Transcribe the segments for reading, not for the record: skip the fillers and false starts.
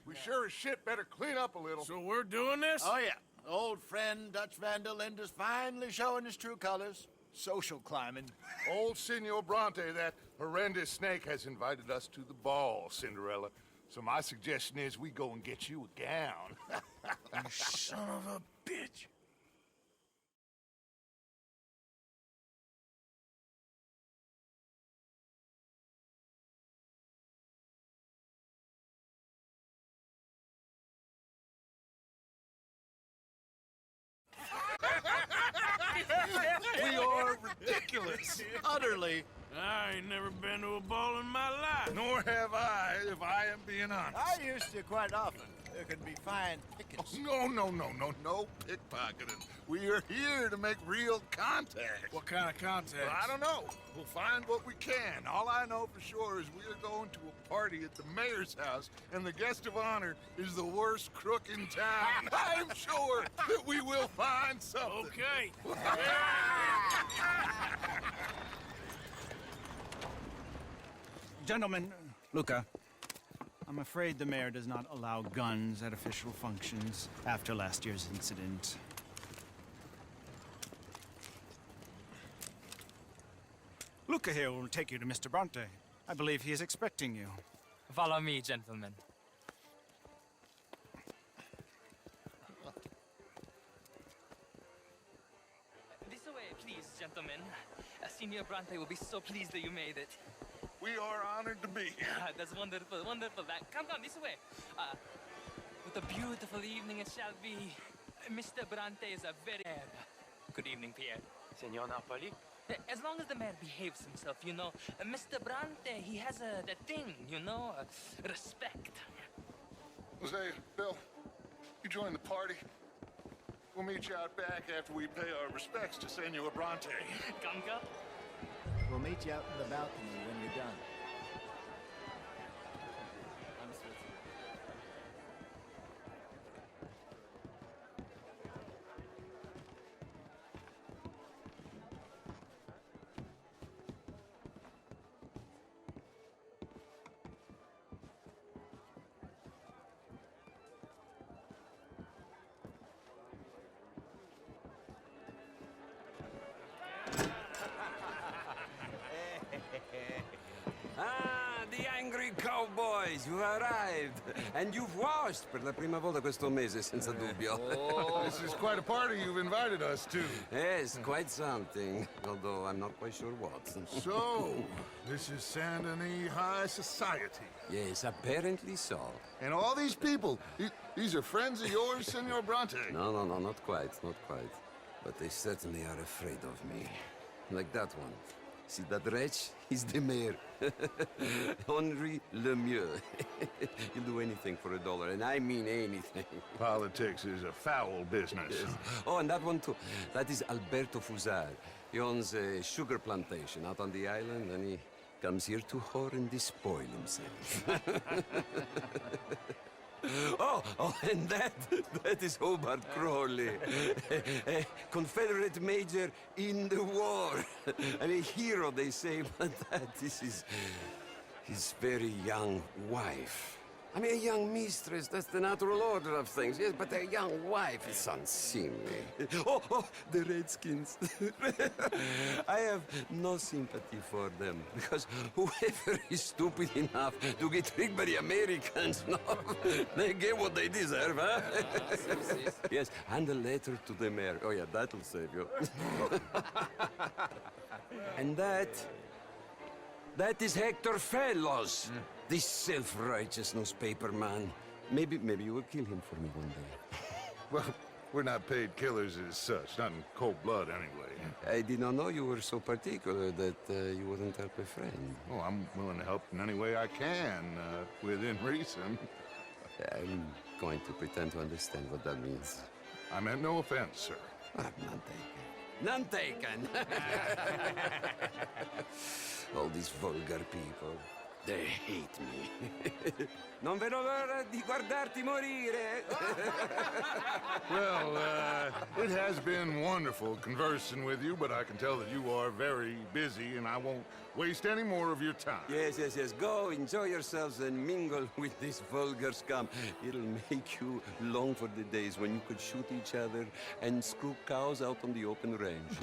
We sure as shit better clean up a little. So we're doing this? Oh, yeah. Old friend Dutch Van der Linde's finally showing his true colors. Social climbing. Old Senor Bronte, that horrendous snake, has invited us to the ball, Cinderella. So my suggestion is we go and get you a gown. You son of a bitch. We are ridiculous. Utterly. I ain't never been to a ball in my life. Nor have I, if I am being honest. I used to quite often. There can be fine pickings. No pickpocketing. We are here to make real contact. What kind of contact? Well, I don't know. We'll find what we can. All I know for sure is we are going to a party at the mayor's house, and the guest of honor is the worst crook in town. I'm sure that we will find something. Okay. Gentlemen, Luca, I'm afraid the mayor does not allow guns at official functions after last year's incident. Luca here will take you to Mr. Bronte. I believe he is expecting you. Follow me, gentlemen. This way, please, gentlemen. Senior Bronte will be so pleased that you made it. We are honored to be here. That's wonderful, wonderful. Come, this way. What a beautiful evening it shall be. Mr. Bronte is a very... Good evening, Pierre. Senor Napoli? As long as the man behaves himself, you know. Mr. Bronte, he has that thing, you know, respect. Jose, Bill, you join the party. We'll meet you out back after we pay our respects to Senor Bronte. Come. We'll meet you out in the balcony when you're done. Ah, the angry cowboys, you arrived. And you've washed per la prima volta questo mese, senza dubbio. This is quite a party you've invited us to. Yes, quite something. Although I'm not quite sure what. So, this is Saint Denis High Society. Yes, apparently so. And all these people, these are friends of yours, Senor Bronte? No, not quite, not quite. But they certainly are afraid of me. Like that one. See that wretch? He's the mayor. Henri Lemieux. He'll do anything for $1, and I mean anything. Politics is a foul business. Yes. Oh, and that one too. That is Alberto Fusar. He owns a sugar plantation out on the island, and he comes here to whore and despoil himself. Oh, and that is Hobart Crawley, a Confederate major in the war, and a hero, they say, but that is his very young wife. I mean, a young mistress, that's the natural order of things, yes, but a young wife is unseemly. Oh, the Redskins. I have no sympathy for them, because whoever is stupid enough to get tricked by the Americans, no, they get what they deserve, huh? Yes, and a letter to the mayor. Oh, yeah, that'll save you. And that is Hector Fellows. This self-righteous newspaper man. Maybe you will kill him for me one day. Well, we're not paid killers as such, not in cold blood anyway. I did not know you were so particular that you wouldn't help a friend. Oh, I'm willing to help in any way I can, within reason. I'm going to pretend to understand what that means. I meant no offense, sir. None taken. All these vulgar people. They hate me. Non vedo l'ora di guardarti morire. Well, it has been wonderful conversing with you, but I can tell that you are very busy, and I won't waste any more of your time. Yes. Go, enjoy yourselves and mingle with this vulgar scum. It'll make you long for the days when you could shoot each other and screw cows out on the open range.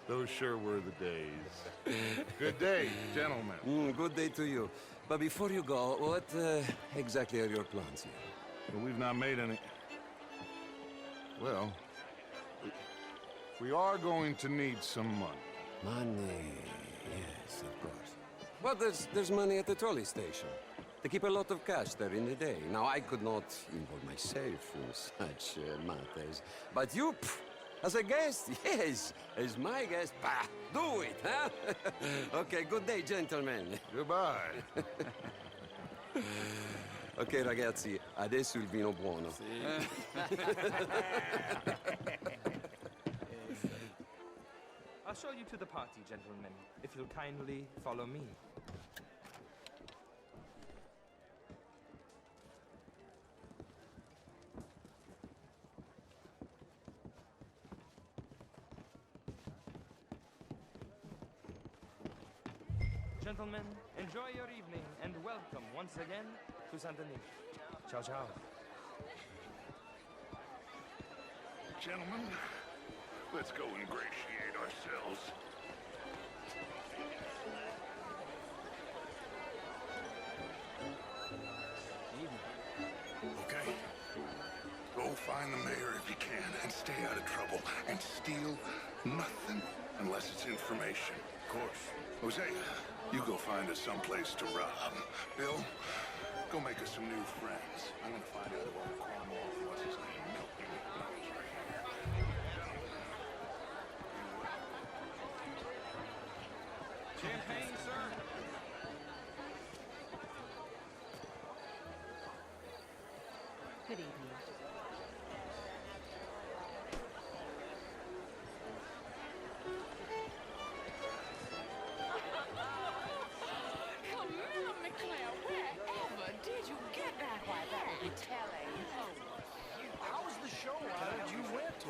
Those sure were the days. Good day, gentlemen. Good day to you. But before you go, what exactly are your plans here? Well, we've not made any... Well, we are going to need some money. Money, yes, of course. Well, there's money at the trolley station. They keep a lot of cash there in the day. Now, I could not involve myself in such matters. But you, as a guest, yes, as my guest, bah, do it, huh? Okay, good day, gentlemen. Goodbye. Ok, ragazzi, adesso il vino buono. I'll show you to the party, gentlemen, if you'll kindly follow me. Gentlemen, enjoy your evening and welcome once again to Saint Denis. Ciao, ciao. Gentlemen, let's go ingratiate ourselves. Okay. Go find the mayor if you can and stay out of trouble. And steal nothing unless it's information. Of course. Jose, you go find us someplace to rob. Bill, go make us some new friends. I'm gonna find out who old Cornwall, what's his name? Milton. Champagne, sir? Good evening. Camilla McClare, wherever did you get that? Why, that would be telling. How was the show? I heard you went.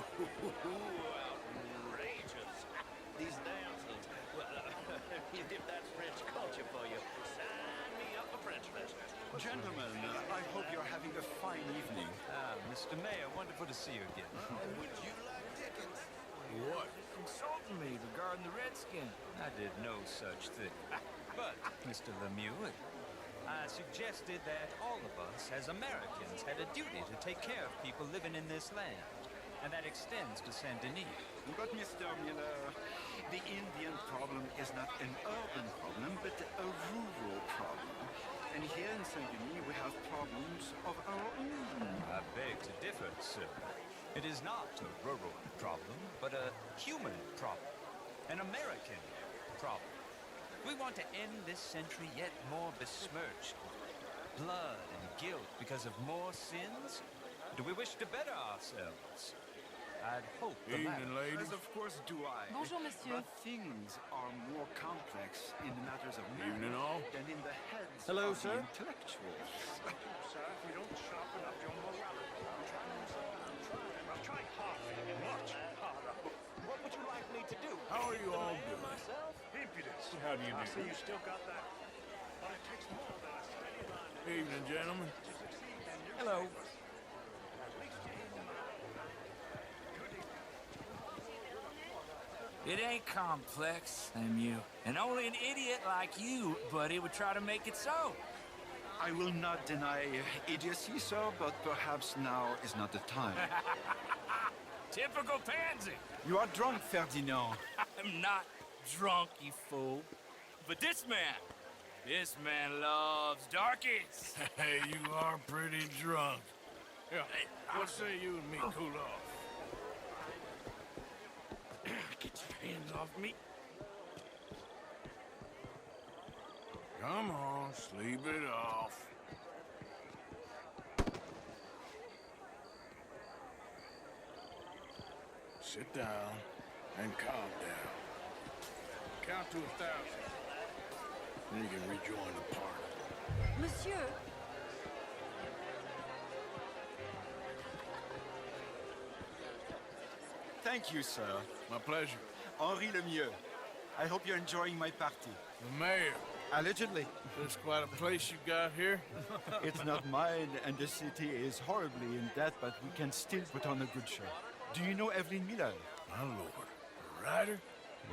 Outrageous. These dancers. Well, if that's French culture for you, sign me up for French lesson. Gentlemen, I hope you're having a fine evening. Mr. Mayor, wonderful to see you again. Would you like tickets? What? Insulting me regarding the Redskin. I did no such thing. But, Mr. Lemieux, I suggested that all of us, as Americans, had a duty to take care of people living in this land. And that extends to Saint Denis. But, Mr. Miller, the Indian problem is not an urban problem, but a rural problem. And here in Saint-Denis, we have problems of our own. I beg to differ, sir. It is not a rural problem, but a human problem. An American problem. We want to end this century yet more besmirched. Blood and guilt because of more sins? Do we wish to better ourselves? I'd hope the Evening, latter. ladies. As of course do I. Bonjour, monsieur. But things are more complex in the matters of Evening, all. than in the heads Hello, of sir. the intellectuals. Sir, if we don't sharpen up your morality, I'm trying. I'll try harder, much harder. What would you like me to do? How are you all doing? Myself? Impudence. How do you I see do? you still got that. But it takes more than a steady line Evening, gentlemen. to succeed in your Hello. At least you know my It ain't complex, Lemieux. And only an idiot like you, buddy, would try to make it so. I will not deny idiocy, sir, but perhaps now is not the time. Typical pansy. You are drunk, Ferdinand. I'm not drunk, you fool. But this man loves darkies. Hey, you are pretty drunk. Yeah, what say you and me cool off? Get your hands off me. Come on, sleep it off. Sit down and calm down. Count to 1,000. Then you can rejoin the party. Monsieur! Thank you, sir. My pleasure. Henri Lemieux. I hope you're enjoying my party. The mayor. Allegedly. This quite a place you got here? It's not mine, and the city is horribly in debt, but we can still put on a good show. Do you know Evelyn Miller? My lord. A rider?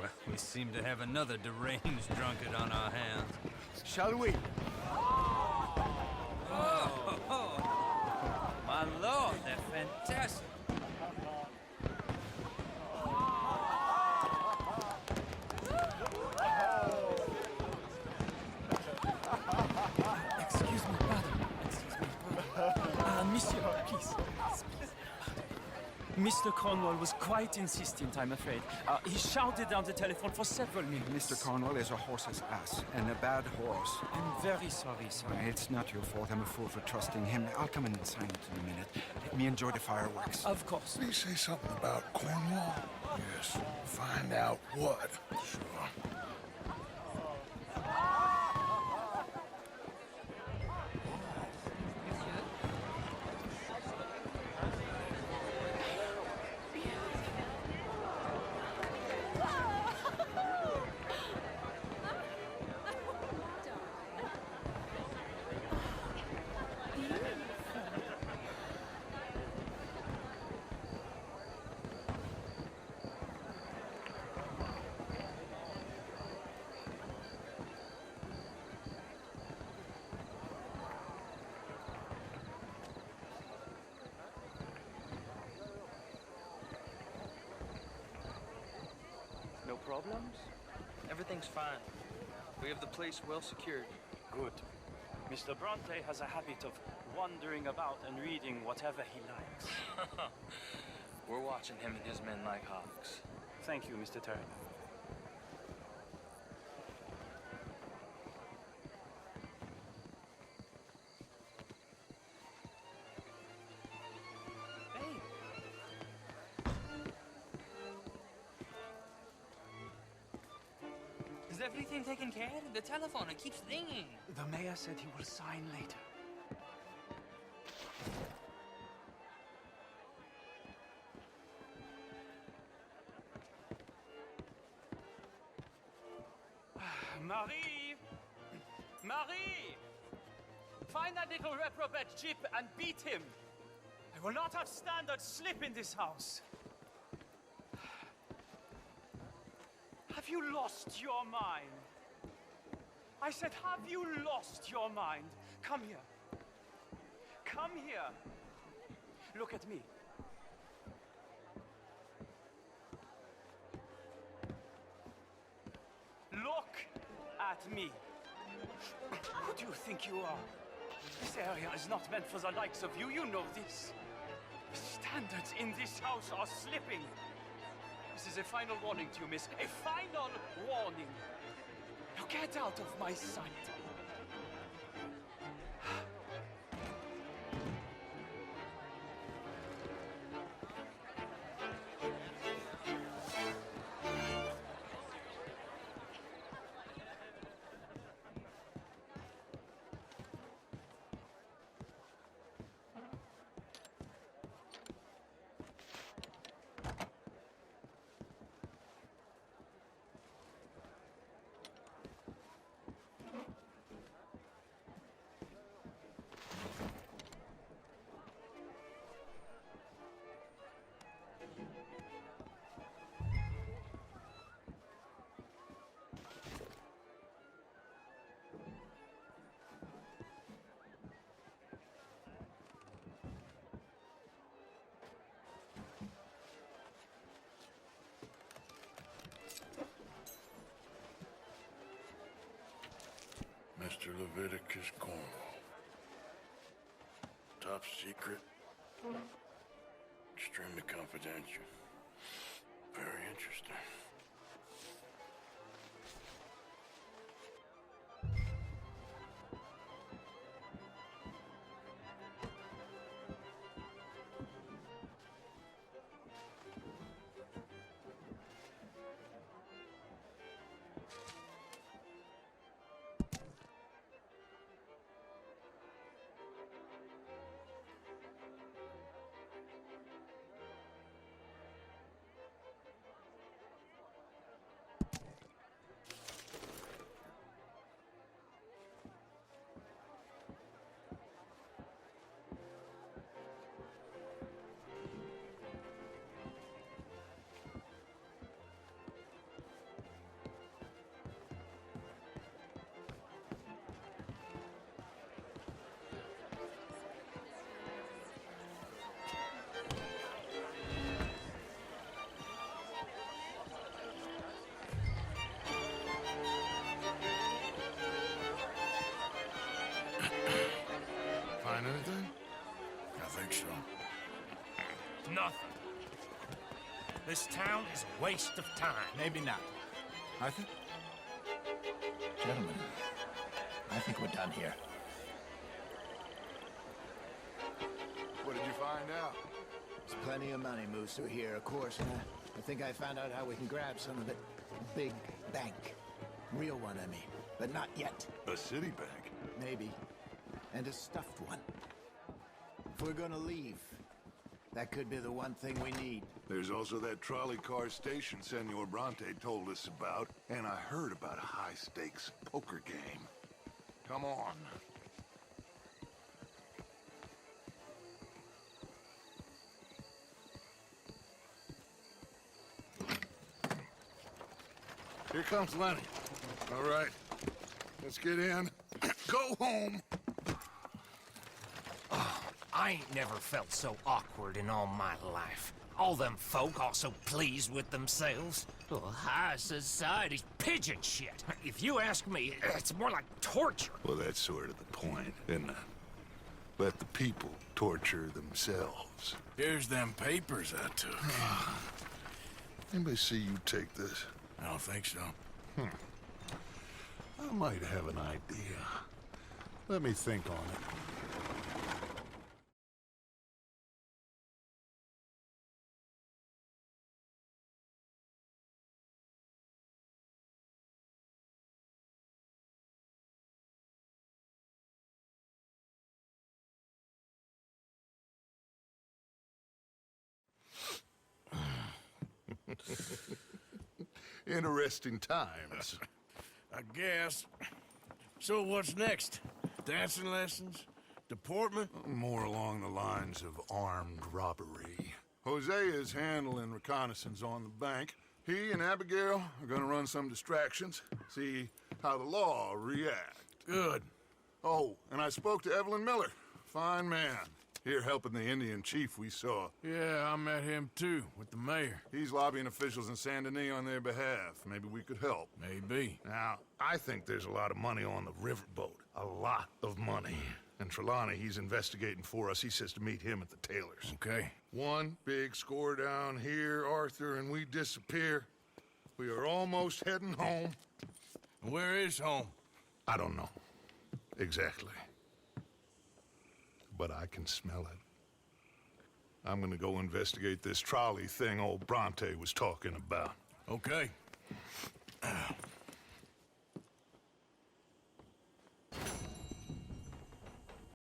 Well, we seem to have another deranged drunkard on our hands. Shall we? Oh, my lord, they're fantastic. Excuse me, pardon. Excuse me, pardon. Monsieur, please. Mr. Cornwall was quite insistent, I'm afraid. He shouted down the telephone for several minutes. Mr. Cornwall is a horse's ass, and a bad horse. I'm very sorry, sir. It's not your fault. I'm a fool for trusting him. I'll come and sign it in a minute. Let me enjoy the fireworks. Of course. Did he say something about Cornwall? Yes. Find out what. Sure. No problems? Everything's fine. We have the place well secured. Good. Mr. Bronte has a habit of wandering about and reading whatever he likes. We're watching him and his men like hawks. Thank you, Mr. Turner. Is everything taken care of? The telephone, it keeps ringing. The mayor said he will sign later. Marie! Marie! Find that little reprobate Jip and beat him. I will not have standard slip in this house. Have you lost your mind? I said, have you lost your mind? Come here. Come here. Look at me. Look at me. Who do you think you are? This area is not meant for the likes of you. You know this. The standards in this house are slipping. This is a final warning to you, miss. A final warning. Now get out of my sight. Mr. Leviticus Cornwall. Top secret. Extremely confidential. Very interesting. find anything? I think so. Nothing. This town is a waste of time. Maybe not. Arthur? Gentlemen, I think we're done here. What did you find out? There's plenty of money moves through here, of course, and I think I found out how we can grab some of it. Big bank. Real one, I mean. But not yet. A city bank? Maybe. And a stuffed one. If we're gonna leave, that could be the one thing we need. There's also that trolley car station Senor Bronte told us about, and I heard about a high-stakes poker game. Come on. Here comes Lenny. All right, let's get in. Go home. I ain't never felt so awkward in all my life. All them folk all so pleased with themselves. Oh, high society's pigeon shit. If you ask me, it's more like torture. Well, that's sort of the point, isn't it? Let the people torture themselves. Here's them papers I took. Anybody see you take this? I don't think so. I might have an idea. Let me think on it. Interesting times. I guess. So what's next? Dancing lessons? Deportment? More along the lines of armed robbery. Hosea is handling reconnaissance on the bank. He and Abigail are gonna run some distractions, see how the law react. Good. Oh, and I spoke to Evelyn Miller. Fine man. Here helping the Indian chief we saw. Yeah, I met him too, with the mayor. He's lobbying officials in Saint Denis on their behalf. Maybe we could help. Maybe. Now, I think there's a lot of money on the riverboat. A lot of money. And Trelawney, he's investigating for us. He says to meet him at the Taylor's. Okay. One big score down here, Arthur, and we disappear. We are almost heading home. Where is home? I don't know. Exactly. But I can smell it. I'm gonna go investigate this trolley thing old Bronte was talking about. Okay.